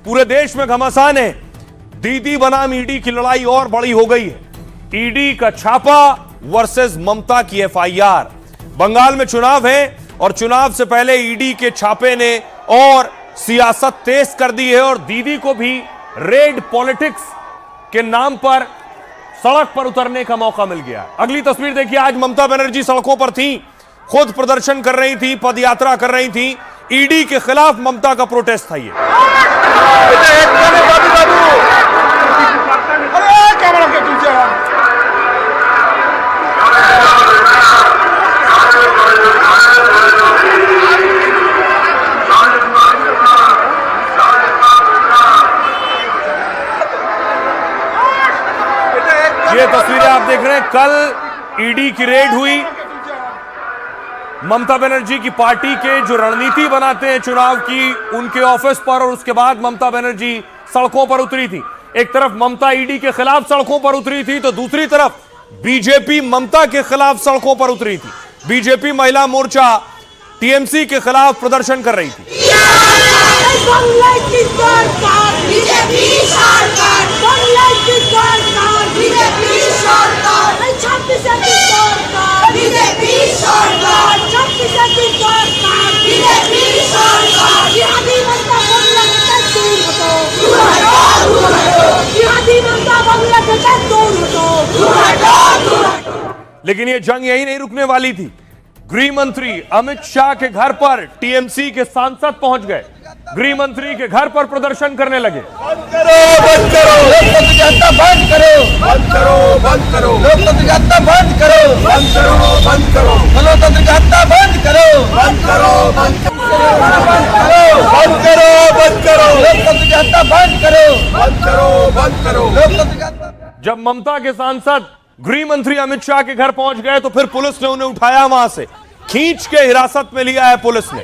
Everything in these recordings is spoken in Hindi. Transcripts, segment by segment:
पूरे देश में घमासान है। दीदी बनाम ईडी की लड़ाई और बड़ी हो गई है। ईडी का छापा वर्सेस ममता की एफआईआर। बंगाल में चुनाव है और चुनाव से पहले ईडी के छापे ने और सियासत तेज कर दी है और दीदी को भी रेड पॉलिटिक्स के नाम पर सड़क पर उतरने का मौका मिल गया। अगली तस्वीर देखिए। आज ममता बनर्जी सड़कों पर थी, खुद प्रदर्शन कर रही थी, पदयात्रा कर रही थी। ईडी के खिलाफ ममता का प्रोटेस्ट था ये। ये तस्वीरें आप देख रहे हैं। कल ईडी की रेड हुई। ममता बनर्जी की पार्टी के जो रणनीति बनाते हैं चुनाव की, उनके ऑफिस पर, और उसके बाद ममता बनर्जी सड़कों पर उतरी थी। एक तरफ ममता ईडी के खिलाफ सड़कों पर उतरी थी तो दूसरी तरफ बीजेपी ममता के खिलाफ सड़कों पर उतरी थी। बीजेपी महिला मोर्चा टीएमसी के खिलाफ प्रदर्शन कर रही थी। लेकिन ये जंग यही नहीं रुकने वाली थी। गृह मंत्री अमित शाह के घर पर टीएमसी के सांसद पहुंच गए। गृह मंत्री के घर पर प्रदर्शन करने लगे। बंद करो, बंद करो, लोकतंत्र की हत्या बंद करो, बंद करो, बंद करो, लोकतंत्र की हत्या बंद करो, बंद करो, बंद करो, लोकतंत्र की हत्या बंद करो, बंद करो, बंद करो, बंद करो, बंद करो, लोकतंत्र की हत्या बंद करो, बंद करो, बंद करो, लोकतंत्र की हत्या। जब ममता के सांसद गृह मंत्री अमित शाह के घर पहुंच गए तो फिर पुलिस ने उन्हें उठाया, वहां से खींच के हिरासत में लिया है पुलिस ने।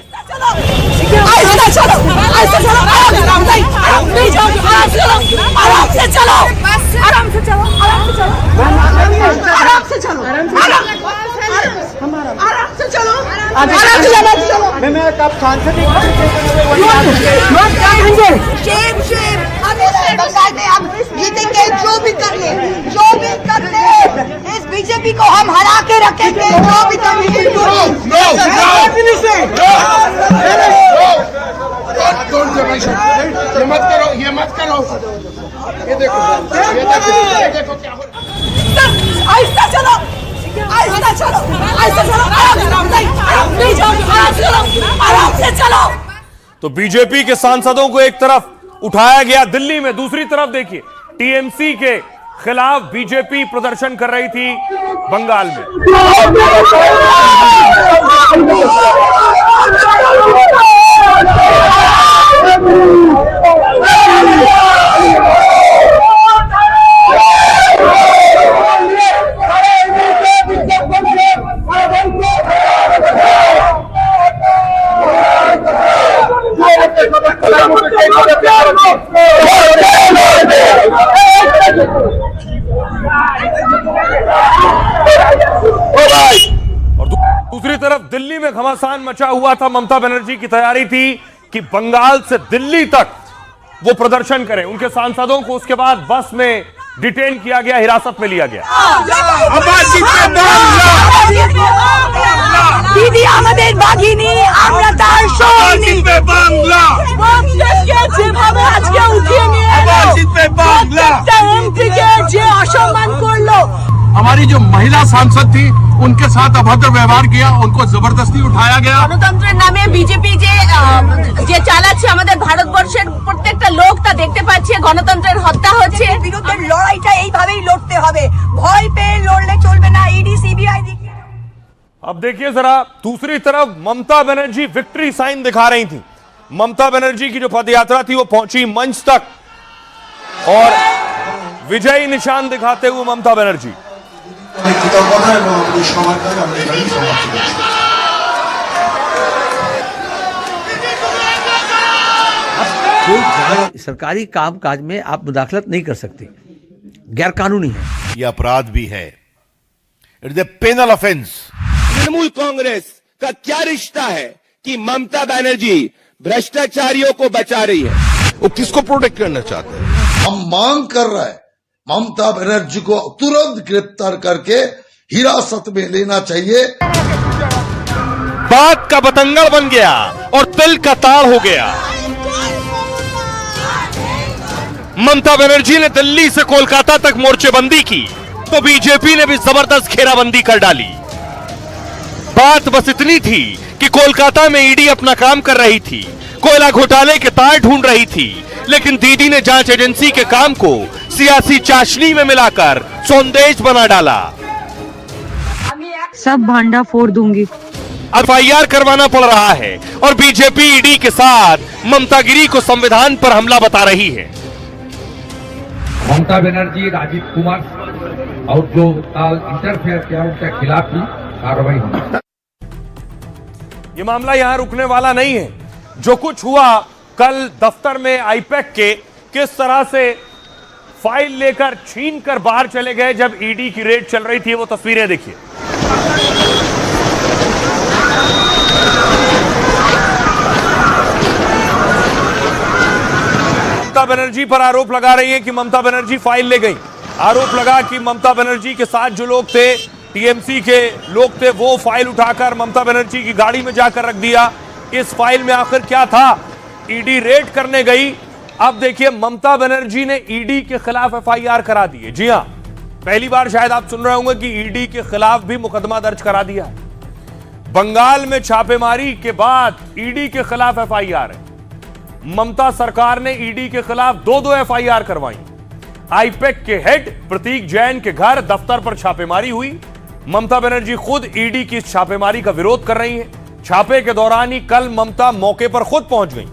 जीतेंगे, जो भी कर ले, जो भी कर ले, इस बीजेपी को हम हरा के रखेंगे, जो भी कर ले। ये मत करो, ये मत करो, ये देखो, ये देखो क्या हो रहा है। आहिस्ता चलो, आहिस्ता चलो, आहिस्ता चलो, आराम से चलो। तो बीजेपी के सांसदों को एक तरफ उठाया गया दिल्ली में, दूसरी तरफ देखिए टीएमसी के खिलाफ बीजेपी प्रदर्शन कर रही थी बंगाल में। और दूसरी तरफ दिल्ली में घमासान मचा हुआ था। ममता बनर्जी की तैयारी थी कि बंगाल से दिल्ली तक वो प्रदर्शन करें। उनके सांसदों को उसके बाद बस में डिटेन किया गया, हिरासत में लिया गया। दीदी আমাদের বাঘিনী, আমরা তার সৈনিক। বাংলা প্রত্যেককে যেভাবে আজকে উঠিয়ে নিয়ে এলো, প্রত্যেকটা এমপিকে যে অসম্মান করলো। हमारी जो महिला सांसद थी उनके साथ अभद्र व्यवहार किया, उनको जबरदस्ती उठाया गया। গণতন্ত্রের নামে বিজেপি যে চালাচ্ছে আমাদের ভারতবর্ষের প্রত্যেকটা লোক তা দেখতে পাচ্ছে। গণতন্ত্রের হত্যা হচ্ছে। বিরুদ্ধে লড়াইটা এইভাবেই লড়তে হবে, ভয় পেয়ে লড়লে চলবে না। ইডি সিবিআই अब देखिए जरा दूसरी तरफ ममता बनर्जी विक्ट्री साइन दिखा रही थी। ममता बनर्जी की जो पदयात्रा थी वो पहुंची मंच तक और विजयी निशान दिखाते हुए ममता बनर्जी सरकारी काम काज में आप मुदाखलत नहीं कर सकते, गैर कानूनी है। यह अपराध भी है, it is a penal offence. Trinamool Congress का क्या रिश्ता है कि ममता बनर्जी भ्रष्टाचारियों को बचा रही है? वो किसको प्रोटेक्ट करना चाहते हैं? हम मांग कर रहे हैं ममता बनर्जी को तुरंत गिरफ्तार करके हिरासत में लेना चाहिए। बात का बतंगड़ बन गया और तिल का ताड़ हो गया। ममता बनर्जी ने दिल्ली से कोलकाता तक मोर्चेबंदी की तो बीजेपी ने भी जबरदस्त घेराबंदी कर डाली। बात बस इतनी थी कि कोलकाता में ईडी अपना काम कर रही थी, कोयला घोटाले के तार ढूंढ रही थी, लेकिन दीदी ने जांच एजेंसी के काम को सियासी चाशनी में मिलाकर सौंदेश बना डाला। सब भांडा फोड़ दूंगी। एफआईआर करवाना पड़ रहा है और बीजेपी ईडी के साथ ममतागिरी को संविधान पर हमला बता रही है। ममता बनर्जी, राजीव कुमार और जो इंटरफेयर किया उनके खिलाफ भी कार्रवाई होगी। ये मामला यहां रुकने वाला नहीं है। जो कुछ हुआ कल दफ्तर में आईपैक के, किस तरह से फाइल लेकर छीन कर बाहर चले गए जब ईडी की रेड चल रही थी, वो तस्वीरें देखिए। ममता बनर्जी पर आरोप लगा रही है कि ममता बनर्जी फाइल ले गई। आरोप लगा कि ममता बनर्जी के साथ जो लोग थे, टीएमसी के लोग थे, वो फाइल उठाकर ममता बनर्जी की गाड़ी में जाकर रख दिया। इस फाइल में आखिर क्या था? ईडी रेड करने गई। अब देखिए, ममता बनर्जी ने ईडी के खिलाफ एफआईआर करा दी है। जी हां, पहली बार शायद आप सुन रहे होंगे कि ईडी के खिलाफ भी मुकदमा दर्ज करा दिया। बंगाल में छापेमारी के बाद ईडी के खिलाफ एफआईआर है। ममता सरकार ने ईडी के खिलाफ दो एफआईआर करवाई। आईपैक के हेड प्रतीक जैन के घर दफ्तर पर छापेमारी हुई। ममता बनर्जी खुद ईडी की इस छापेमारी का विरोध कर रही हैं। छापे के दौरान ही कल ममता मौके पर खुद पहुंच गई।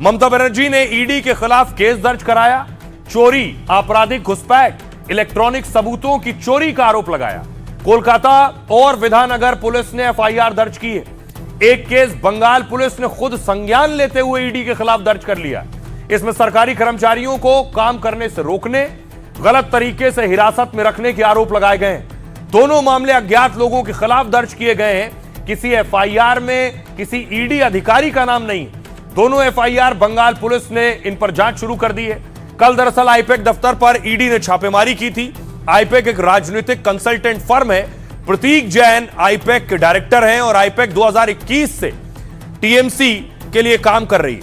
ममता बनर्जी ने ईडी के खिलाफ केस दर्ज कराया। चोरी, आपराधिक घुसपैठ, इलेक्ट्रॉनिक सबूतों की चोरी का आरोप लगाया। कोलकाता और विधाननगर पुलिस ने एफआईआर दर्ज की है। एक केस बंगाल पुलिस ने खुद संज्ञान लेते हुए ईडी के खिलाफ दर्ज कर लिया। इसमें सरकारी कर्मचारियों को काम करने से रोकने, गलत तरीके से हिरासत में रखने के आरोप लगाए गए हैं। दोनों मामले अज्ञात लोगों के खिलाफ दर्ज किए गए हैं। किसी एफआईआर में किसी ईडी अधिकारी का नाम नहीं। दोनों एफआईआर बंगाल पुलिस ने इन पर जांच शुरू कर दी है। कल दरअसल आईपैक दफ्तर पर ईडी ने छापेमारी की थी। आईपैक एक राजनीतिक कंसल्टेंट फर्म है। प्रतीक जैन आईपैक के डायरेक्टर हैं और आईपैक 2021 से टीएमसी के लिए काम कर रही है।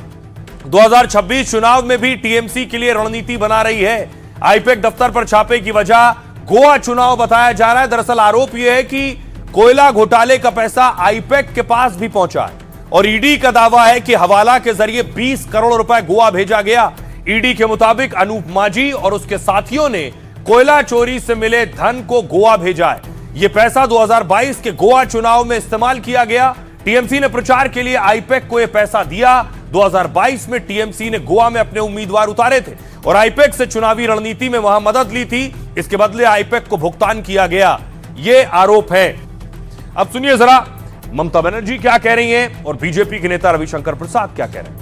2026 चुनाव में भी टीएमसी के लिए रणनीति बना रही है। आईपैक दफ्तर पर छापे की वजह गोवा चुनाव बताया जा रहा है। दरअसल आरोप यह है कि कोयला घोटाले का पैसा आईपैक के पास भी पहुंचा है और ईडी का दावा है कि हवाला के जरिए 20 करोड़ रुपए गोवा भेजा गया। ईडी के मुताबिक अनूप माझी और उसके साथियों ने कोयला चोरी से मिले धन को गोवा भेजा है। यह पैसा 2022 के गोवा चुनाव में इस्तेमाल किया गया। टीएमसी ने प्रचार के लिए आईपैक को यह पैसा दिया। 2022 में टीएमसी ने गोवा में अपने उम्मीदवार उतारे थे और आईपैक से चुनावी रणनीति में वहां मदद ली थी। इसके बदले आईपैक को भुगतान किया गया, यह आरोप है। अब सुनिए जरा ममता बनर्जी क्या कह रही हैं और बीजेपी के नेता रविशंकर प्रसाद क्या कह रहे हैं।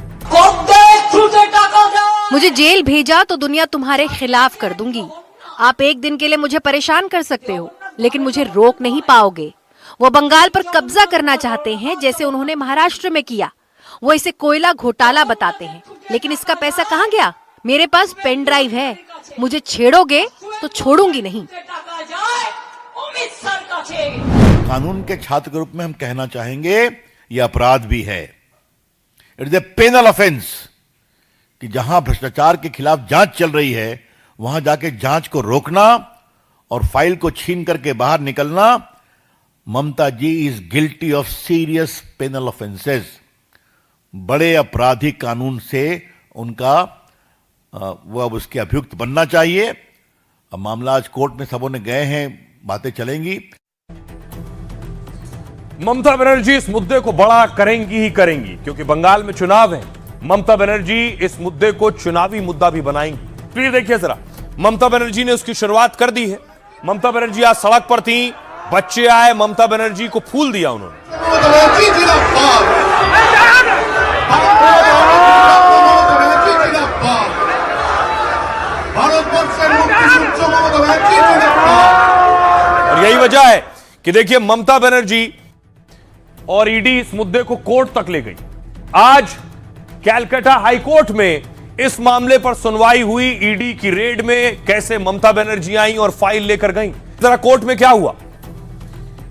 मुझे जेल भेजा तो दुनिया तुम्हारे खिलाफ कर दूंगी। आप एक दिन के लिए मुझे परेशान कर सकते हो, लेकिन मुझे रोक नहीं पाओगे। वो बंगाल पर कब्जा करना चाहते हैं, जैसे उन्होंने महाराष्ट्र में किया। वो इसे कोयला घोटाला बताते हैं, लेकिन इसका पैसा कहाँ गया? मेरे पास पेन ड्राइव है। मुझे छेड़ोगे तो छोड़ूंगी नहीं। कानून के छात्र के रूप में हम कहना चाहेंगे यह अपराध भी है। It is a penal offence कि जहां भ्रष्टाचार के खिलाफ जांच चल रही है वहां जाके जांच को रोकना और फाइल को छीन करके बाहर निकलना। Mamata ji is guilty of serious penal offences. बड़े आपराधिक कानून से उनका वो अब उसके अभियुक्त बनना चाहिए। अब मामला आज कोर्ट में सबों ने गए हैं, बातें चलेंगी। ममता बनर्जी इस मुद्दे को बड़ा करेंगी ही करेंगी, क्योंकि बंगाल में चुनाव है। ममता बनर्जी इस मुद्दे को चुनावी मुद्दा भी बनाएंगी। तो ये देखिए जरा, ममता बनर्जी ने उसकी शुरुआत कर दी है। ममता बनर्जी आज सड़क पर थी, बच्चे आए, ममता बनर्जी को फूल दिया उन्होंने। और यही वजह है कि देखिए ममता बनर्जी और ईडी इस मुद्दे को कोर्ट तक ले गई। आज कैलकाटा हाईकोर्ट में इस मामले पर सुनवाई हुई। ईडी की रेड में कैसे ममता बनर्जी आई और फाइल लेकर गई, जरा कोर्ट में क्या हुआ।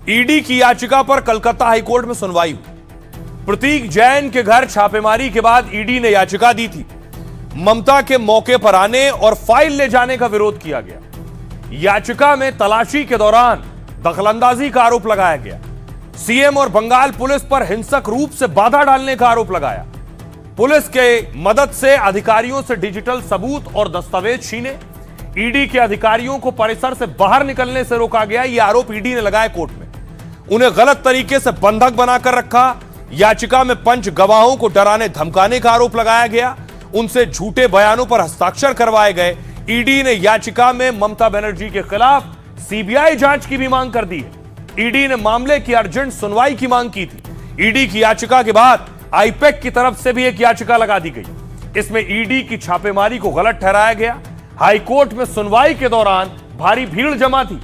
ईडी की याचिका पर कलकत्ता हाईकोर्ट में सुनवाई हुई। प्रतीक जैन के घर छापेमारी के बाद ईडी ने याचिका दी थी। ममता के मौके पर आने और फाइल ले जाने का विरोध किया गया। याचिका में तलाशी के दौरान दखलंदाजी का आरोप लगाया गया। सीएम और बंगाल पुलिस पर हिंसक रूप से बाधा डालने का आरोप लगाया। पुलिस के मदद से अधिकारियों से डिजिटल सबूत और दस्तावेज छीने। ईडी के अधिकारियों को परिसर से बाहर निकलने से रोका गया। यह आरोप ईडी ने लगाया कोर्ट में। उन्हें गलत तरीके से बंधक बनाकर रखा। याचिका में पंच गवाहों को डराने धमकाने का आरोप लगाया गया। उनसे झूठे बयानों पर हस्ताक्षर करवाए गए। ईडी ने याचिका में ममता बनर्जी के खिलाफ सीबीआई जांच की भी मांग कर दी है। ईडी ने मामले की अर्जेंट सुनवाई की मांग की थी। ईडी की याचिका के बाद आईपैक की तरफ से भी एक याचिका लगा दी गई। इसमें ईडी की छापेमारी को गलत ठहराया गया। हाईकोर्ट में सुनवाई के दौरान भारी भीड़ जमा थी।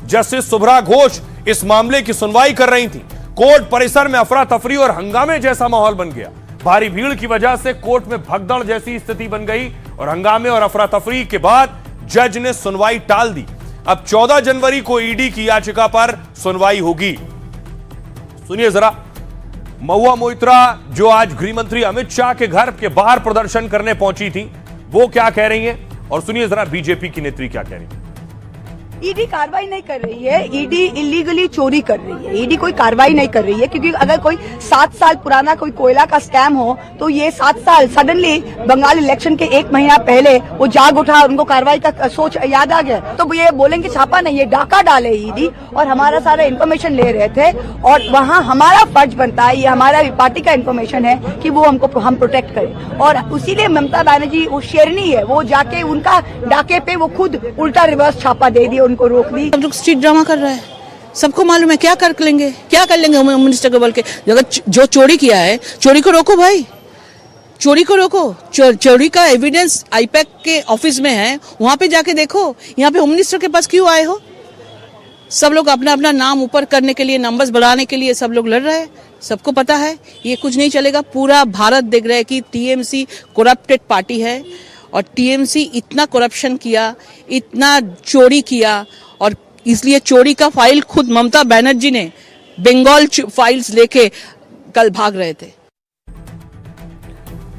जस्टिस सुभ्रा घोष इस मामले की सुनवाई कर रही थी। कोर्ट परिसर में अफरा तफरी और हंगामे जैसा माहौल बन गया। भारी भीड़ की वजह से कोर्ट में भगदड़ जैसी स्थिति बन गई और हंगामे और अफरा तफरी के बाद जज ने सुनवाई टाल दी। अब 14 जनवरी को ईडी की याचिका पर सुनवाई होगी। सुनिए जरा, महुआ मोइत्रा जो आज गृह मंत्री अमित शाह के घर के बाहर प्रदर्शन करने पहुंची थी, वो क्या कह रही हैं, और सुनिए जरा बीजेपी की नेत्री क्या कह रही है। ईडी कार्रवाई नहीं कर रही है। ईडी इलीगली चोरी कर रही है। ईडी कोई कार्रवाई नहीं कर रही है, क्योंकि अगर कोई 7 साल पुराना कोई कोयला का स्कैम हो तो ये 7 साल सडनली बंगाल इलेक्शन के 1 महीना पहले वो जाग उठा, उनको कार्रवाई का सोच याद आ गया, तो ये बोलेंगे छापा नहीं, ये डाका डाले ईडी और हमारा सारा इन्फॉर्मेशन ले रहे थे। और वहाँ हमारा फर्ज बनता है, ये हमारा पार्टी का इन्फॉर्मेशन है कि वो हम प्रोटेक्ट करें। और उसीलिए ममता बनर्जी वो शेरनी है, वो जाके उनका डाके पे वो खुद उल्टा रिवर्स छापा दे दिया, उनको रोक दी। सब लोग स्ट्रीट ड्रामा कर रहा है, सबको मालूम है क्या कर लेंगे होम मिनिस्टर को बोल के। अगर जो चोरी किया है, चोरी को रोको भाई, चोरी को रोको। चोरी का एविडेंस आईपैक के ऑफिस में है, वहां पे जाके देखो। यहाँ पे होम मिनिस्टर के पास क्यों आए हो? सब लोग अपना अपना नाम ऊपर करने के लिए, नंबर्स बढ़ाने के लिए सब लोग लड़ रहे हैं। सबको पता है ये कुछ नहीं चलेगा। पूरा भारत देख रहा है कि टीएमसी करप्टेड पार्टी है और टीएमसी इतना करप्शन किया, इतना चोरी किया, और इसलिए चोरी का फाइल खुद ममता बनर्जी ने बंगाल फाइल्स लेके कल भाग रहे थे।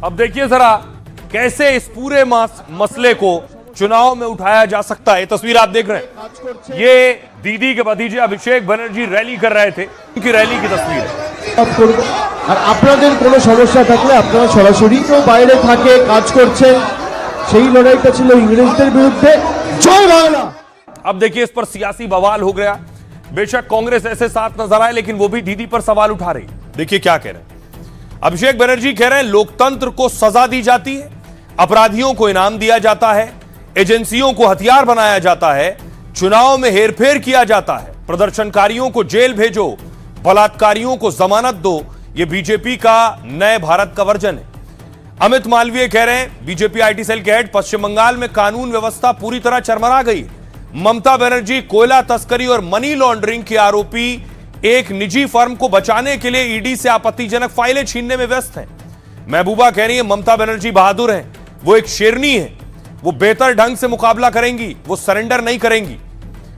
अब देखिए जरा कैसे इस पूरे मसले को चुनाव में उठाया जा सकता है। तस्वीर आप देख रहे हैं, ये दीदी के भतीजे अभिषेक बनर्जी रैली कर रहे थे, उनकी रैली की तस्वीर है। আর আপনাদের কোনো সমস্যা থাকলে আপনারা সরাসরি তো বাইরে থাকে কাজ করছেন, সেই লড়াইটা ছিল ইংরেজদের বিরুদ্ধে। জয় বাংলা। अब देखिए इस पर सियासी बवाल हो गया। बेशक कांग्रेस ऐसे साथ नजर आए, लेकिन वो भी दीदी पर सवाल उठा रही। देखिए क्या कह रहे हैं अभिषेक बनर्जी। कह रहे हैं लोकतंत्र को सजा दी जाती है, अपराधियों को इनाम दिया जाता है, एजेंसियों को हथियार बनाया जाता है, चुनाव में हेरफेर किया जाता है, प्रदर्शनकारियों को जेल भेजो, बलात्कारियों को जमानत दो। यह बीजेपी का नए भारत का वर्जन है। अमित मालवीय कह रहे हैं, बीजेपी आईटी सेल के हेड, पश्चिम बंगाल में कानून व्यवस्था पूरी तरह चरमरा गई है। ममता बनर्जी कोयला तस्करी और मनी लॉन्ड्रिंग के आरोपी एक निजी फर्म को बचाने के लिए ईडी से आपत्तिजनक फाइलें छीनने में व्यस्त हैं। महबूबा कह रही है ममता बनर्जी बहादुर हैं, वो एक शेरनी है, वो बेहतर ढंग से मुकाबला करेंगी, वो सरेंडर नहीं करेंगी।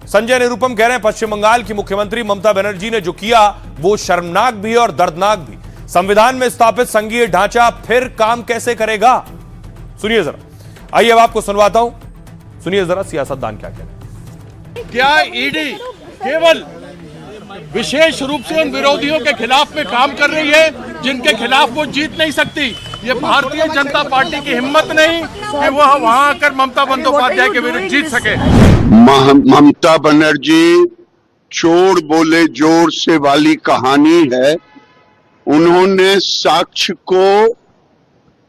संजय निरुपम कह रहे हैं पश्चिम बंगाल की मुख्यमंत्री ममता बनर्जी ने जो किया वो शर्मनाक भी है और दर्दनाक भी। संविधान में स्थापित संघीय ढांचा फिर काम कैसे करेगा? सुनिए जरा, आइए अब आपको सुनवाता हूं, सुनिए जरा सियासतदान क्या कह रहे हैं। क्या ईडी केवल विशेष रूप से उन विरोधियों के खिलाफ में काम कर रही है जिनके खिलाफ वो जीत नहीं सकती? ये भारतीय जनता पार्टी की हिम्मत नहीं कि वो वहां आकर ममता बंदोपाध्याय के विरुद्ध जीत सके। ममता बनर्जी चोर बोले जोर से वाली कहानी है। उन्होंने साक्ष्य को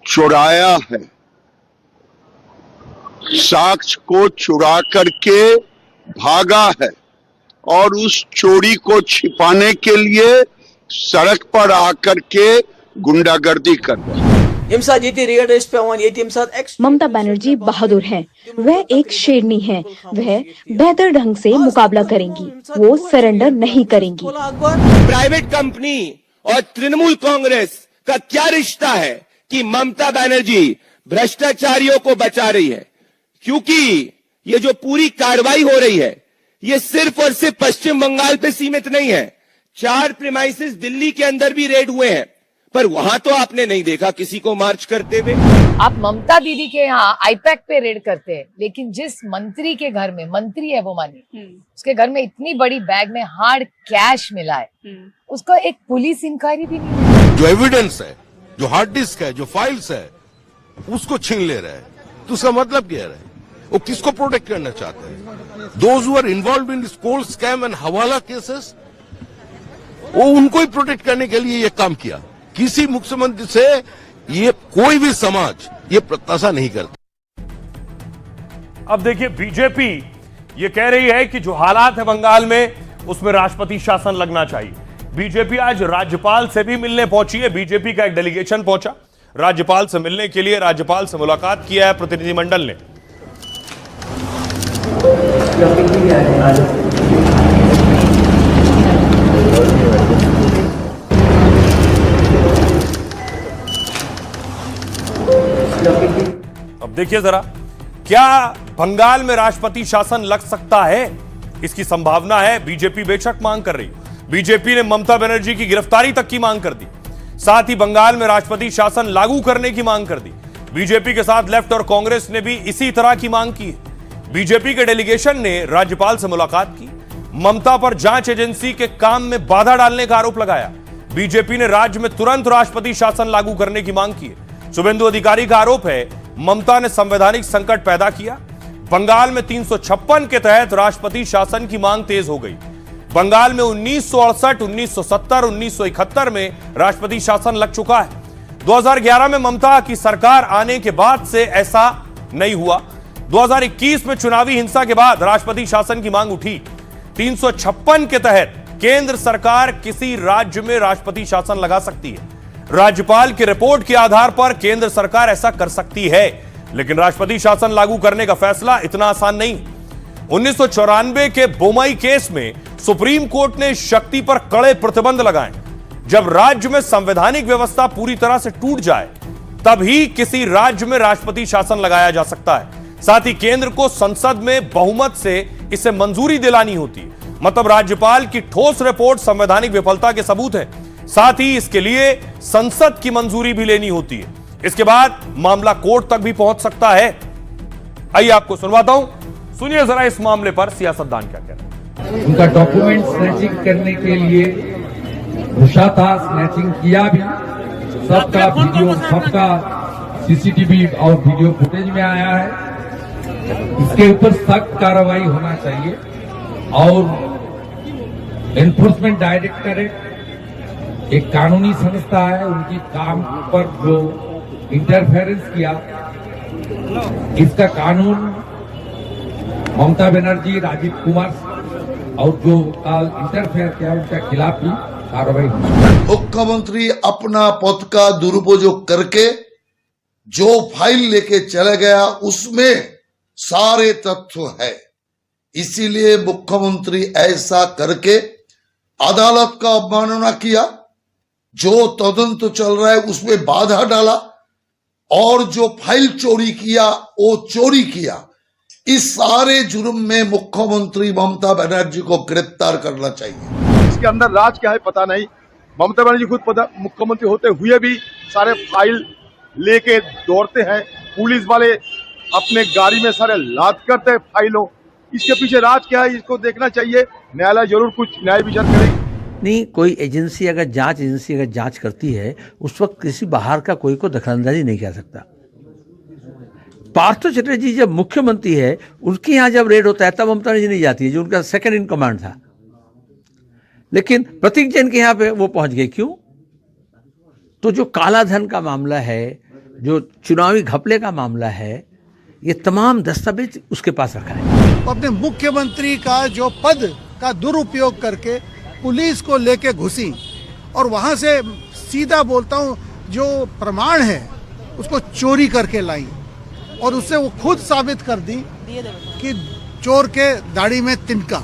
चुराया है, साक्ष्य को चुरा करके भागा है और उस चोरी को छिपाने के लिए सड़क पर आकर के गुंडागर्दी कर रहे हैं। ममता बनर्जी बहादुर है, वह एक शेरनी है, वह बेहतर ढंग से मुकाबला करेंगी, वो सरेंडर नहीं करेंगी। प्राइवेट कंपनी और तृणमूल कांग्रेस का क्या रिश्ता है कि ममता बनर्जी भ्रष्टाचारियों को बचा रही है, क्योंकि ये जो पूरी कार्रवाई हो रही है ये सिर्फ और सिर्फ पश्चिम बंगाल पे सीमित नहीं है। 4 प्रीमाइसेस दिल्ली के अंदर भी रेड हुए हैं, पर वहां तो आपने नहीं देखा किसी को मार्च करते हुए। आप ममता दीदी के यहाँ आईपैक पे रेड करते हैं, लेकिन जिस मंत्री के घर में, मंत्री है वो मानी, उसके घर में इतनी बड़ी बैग में हार्ड कैश मिला है, उसका एक पुलिस इंक्वायरी भी नहीं है। जो एविडेंस है, जो हार्ड डिस्क है, जो फाइल्स है, उसको छीन ले रहे हैं, तो उसका मतलब क्या है? वो किसको प्रोटेक्ट करना चाहते हैं? Those who are involved in this coal scam and hawala cases, वो उनको ही प्रोटेक्ट करने के लिए ये काम किया। किसी मुख्यमंत्री से ये कोई भी समाज ये प्रत्याशा नहीं करता। अब देखिए, बीजेपी ये कह रही है कि जो हालात है बंगाल में उसमें राष्ट्रपति शासन लगना चाहिए। बीजेपी आज राज्यपाल से भी मिलने पहुंची है। बीजेपी का एक डेलीगेशन पहुंचा राज्यपाल से मिलने के लिए, राज्यपाल से मुलाकात किया है प्रतिनिधिमंडल ने। अब देखिए जरा, क्या बंगाल में राष्ट्रपति शासन लग सकता है? इसकी संभावना है। बीजेपी बेशक मांग कर रही है। बीजेपी ने ममता बनर्जी की गिरफ्तारी तक की मांग कर दी, साथ ही बंगाल में राष्ट्रपति शासन लागू करने की मांग कर दी। बीजेपी के साथ लेफ्ट और कांग्रेस ने भी इसी तरह की मांग की है। बीजेपी के डेलीगेशन ने राज्यपाल से मुलाकात की, ममता पर जांच एजेंसी के काम में बाधा डालने का आरोप लगाया। बीजेपी ने राज्य में तुरंत राष्ट्रपति शासन लागू करने की मांग की है। शुभेंदु अधिकारी का आरोप है ममता ने संवैधानिक संकट पैदा किया। बंगाल में 356 के तहत राष्ट्रपति शासन की मांग तेज हो गई। बंगाल में 1968, 1970, 1971 में राष्ट्रपति शासन लग चुका है। 2011 में ममता की सरकार आने के बाद से ऐसा नहीं हुआ। 2021 में चुनावी हिंसा के बाद राष्ट्रपति शासन की मांग उठी। 356 के तहत केंद्र सरकार किसी राज्य में राष्ट्रपति शासन लगा सकती है। राज्यपाल की रिपोर्ट के आधार पर केंद्र सरकार ऐसा कर सकती है, लेकिन राष्ट्रपति शासन लागू करने का फैसला इतना आसान नहीं। 1994 के बोमई केस में सुप्रीम कोर्ट ने शक्ति पर कड़े प्रतिबंध लगाए। जब राज्य में संवैधानिक व्यवस्था पूरी तरह से टूट जाए तभी किसी राज्य में राष्ट्रपति शासन लगाया जा सकता है। साथ ही केंद्र को संसद में बहुमत से इसे मंजूरी दिलानी होती है। मतलब राज्यपाल की ठोस रिपोर्ट संवैधानिक विफलता के सबूत है। साथ ही इसके लिए संसद की मंजूरी भी लेनी होती है। इसके बाद मामला कोर्ट तक भी पहुंच सकता है। आइए आपको सुनवाता हूं, सुनिए जरा इस मामले पर सियासतदान क्या कह रहे हैं। उनका डॉक्यूमेंट स्नैचिंग करने के लिए घुसा था, स्नैचिंग किया भी, सबका वीडियो, सबका सीसीटीवी और वीडियो फुटेज में आया है। इसके ऊपर सख्त कार्रवाई होना चाहिए और एनफोर्समेंट डायरेक्टरेट एक कानूनी संस्था है, उनकी काम पर जो इंटरफेरेंस किया, इसका कानून ममता बनर्जी, राजीव कुमार और जो इंटरफेयर किया उनके खिलाफ भी कार्रवाई हुई। मुख्यमंत्री अपना पद का दुरुपयोग करके जो फाइल लेके चला गया उसमें सारे तथ्य है। इसीलिए मुख्यमंत्री ऐसा करके अदालत का अवमानना किया, जो तदंत चल रहा है उसमें बाधा डाला और जो फाइल चोरी किया वो चोरी किया। इस सारे जुर्म में मुख्यमंत्री ममता बनर्जी को गिरफ्तार करना चाहिए। इसके अंदर राज क्या है पता नहीं। ममता बनर्जी खुद मुख्यमंत्री होते हुए भी सारे फाइल लेके दौड़ते हैं, पुलिस वाले अपने गाड़ी में सारे लाद करते हैं फाइलों। इसके पीछे राज क्या है, इसको देखना चाहिए। न्यायालय जरूर कुछ न्याय विचार करेगी। नहीं, कोई एजेंसी अगर जांच करती है उस वक्त किसी बाहर का कोई को दखलंदाजी नहीं कर सकता। पार्थ चटर्जी जब मुख्यमंत्री है, उनके यहाँ जब रेड होता है तब ममता बनर्जी नहीं जाती है, जो उनका सेकंड इन कमांड था। लेकिन प्रतीक जैन के यहाँ पे वो पहुंच गए, क्यों? तो जो काला धन का मामला है, जो चुनावी घपले का मामला है, ये तमाम दस्तावेज उसके पास रखा है। अपने मुख्यमंत्री का जो पद का दुरुपयोग करके पुलिस को लेके घुसी और वहां से सीधा बोलता हूं जो प्रमाण है उसको चोरी करके लाई और उससे वो खुद साबित कर दी कि चोर के दाढ़ी में तिनका।